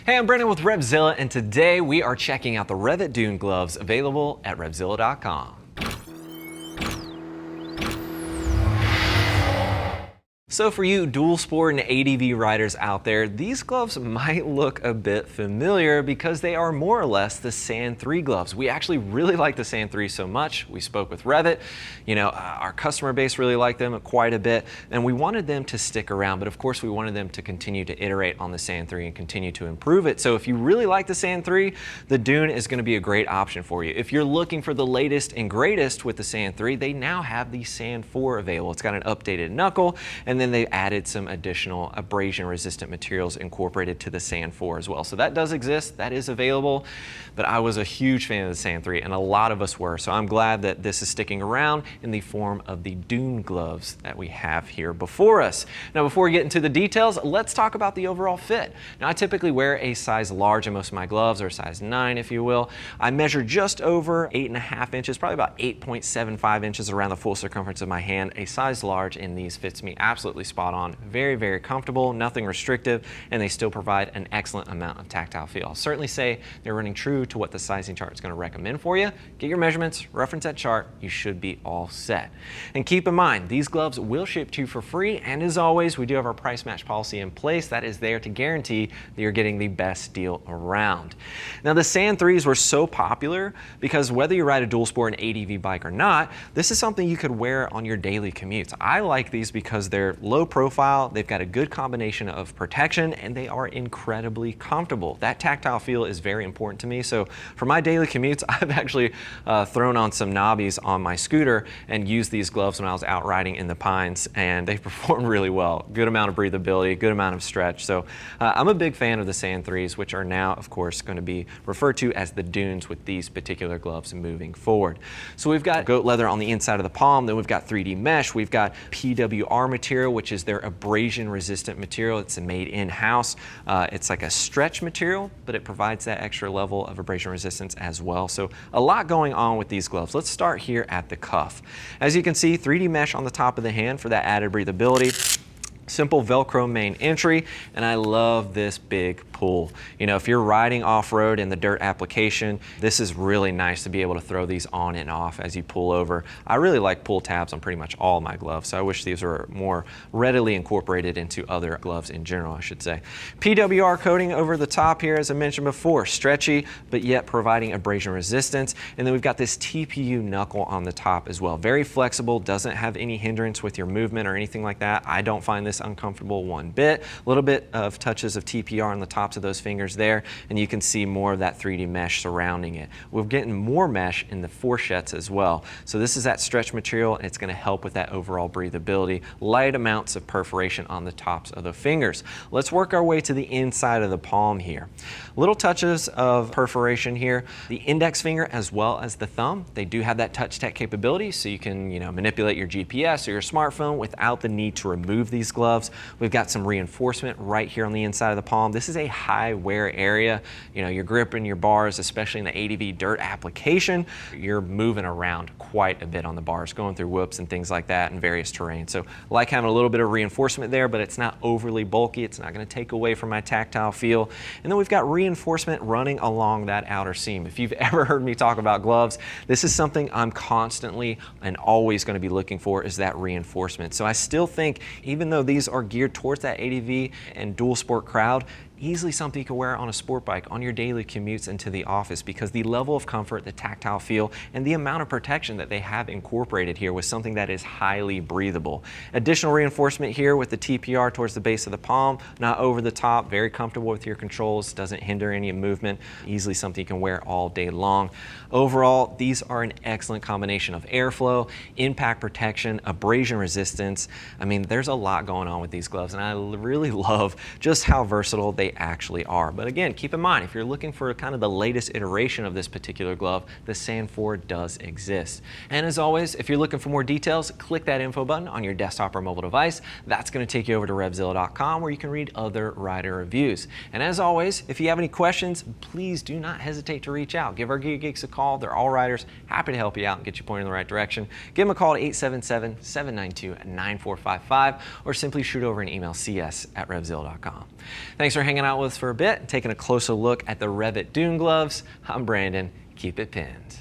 Hey, I'm Brendan with RevZilla, and today we are checking out the REV'IT Dune gloves available at RevZilla.com. So for you dual sport and ADV riders out there, these gloves might look a bit familiar because they are more or less the Sand 3 gloves. We actually really like the Sand 3 so much. We spoke with REV'IT. Our customer base really liked them quite a bit, and we wanted them to stick around, but of course we wanted them to continue to iterate on the Sand 3 and continue to improve it. So if you really like the Sand 3, the Dune is going to be a great option for you. If you're looking for the latest and greatest with the Sand 3, they now have the Sand 4 available. It's got an updated knuckle, and then they added some additional abrasion resistant materials incorporated to the Sand 4 as well. So that does exist, that is available, but I was a huge fan of the Sand 3 and a lot of us were. So I'm glad that this is sticking around in the form of the Dune gloves that we have here before us. Now before we get into the details, let's talk about the overall fit. Now I typically wear a size large in most of my gloves, or a size 9 if you will. I measure just over 8.5 inches, probably about 8.75 inches around the full circumference of my hand. A size large in these fits me absolutely spot on. Very, very comfortable, nothing restrictive, and they still provide an excellent amount of tactile feel. I'll certainly say they're running true to what the sizing chart is going to recommend for you. Get your measurements, reference that chart, you should be all set. And keep in mind, these gloves will ship to you for free, and as always, we do have our price match policy in place that is there to guarantee that you're getting the best deal around. Now the Sand 3s were so popular because whether you ride a dual sport and ADV bike or not, this is something you could wear on your daily commutes. I like these because they're low profile, they've got a good combination of protection, and they are incredibly comfortable. That tactile feel is very important to me, so for my daily commutes, I've actually thrown on some knobbies on my scooter and used these gloves when I was out riding in the pines, and they perform really well. Good amount of breathability, good amount of stretch, so I'm a big fan of the Sand 3s, which are now, of course, going to be referred to as the Dunes with these particular gloves moving forward. So we've got goat leather on the inside of the palm, then we've got 3D mesh, we've got PWR material, which is their abrasion resistant material. It's made in-house. It's like a stretch material, but it provides that extra level of abrasion resistance as well. So a lot going on with these gloves. Let's start here at the cuff. As you can see, 3D mesh on the top of the hand for that added breathability. Simple Velcro main entry, and I love this big pull. If you're riding off-road in the dirt application, this is really nice to be able to throw these on and off as you pull over. I really like pull tabs on pretty much all my gloves, so I wish these were more readily incorporated into other gloves in general, I should say. PWR coating over the top here, as I mentioned before, stretchy, but yet providing abrasion resistance. And then we've got this TPU knuckle on the top as well. Very flexible, doesn't have any hindrance with your movement or anything like that. I don't find this uncomfortable one bit. A little bit of touches of TPR on the tops of those fingers there, and you can see more of that 3D mesh surrounding it. We're getting more mesh in the fourchettes as well. So this is that stretch material, and it's going to help with that overall breathability. Light amounts of perforation on the tops of the fingers. Let's work our way to the inside of the palm here. Little touches of perforation here. The index finger as well as the thumb, they do have that touch tech capability, so you can manipulate your GPS or your smartphone without the need to remove these gloves. We've got some reinforcement right here on the inside of the palm. This is a high wear area. Your grip and your bars, especially in the ADV dirt application, you're moving around quite a bit on the bars, going through whoops and things like that in various terrains. So I like having a little bit of reinforcement there, but it's not overly bulky. It's not going to take away from my tactile feel. And then we've got reinforcement running along that outer seam. If you've ever heard me talk about gloves, this is something I'm constantly and always going to be looking for, is that reinforcement. So I still think, even though these are geared towards that ADV and dual sport crowd, easily something you can wear on a sport bike on your daily commutes into the office, because the level of comfort, the tactile feel, and the amount of protection that they have incorporated here with something that is highly breathable. Additional reinforcement here with the TPR towards the base of the palm, not over the top, very comfortable with your controls, doesn't hinder any movement, easily something you can wear all day long. Overall, these are an excellent combination of airflow, impact protection, abrasion resistance. I mean, there's a lot going on with these gloves, and I really love just how versatile they actually are. But again, keep in mind, if you're looking for kind of the latest iteration of this particular glove, the Sand 4 does exist. And as always, if you're looking for more details, click that info button on your desktop or mobile device. That's going to take you over to RevZilla.com, where you can read other rider reviews. And as always, if you have any questions, please do not hesitate to reach out. Give our Gear Geeks a call. They're all riders, happy to help you out and get you pointed in the right direction. Give them a call at 877-792-9455, or simply shoot over an email, cs@RevZilla.com. Thanks for hanging hanging out with us for a bit, taking a closer look at the REV'IT Dune gloves. I'm Brandon. Keep it pinned.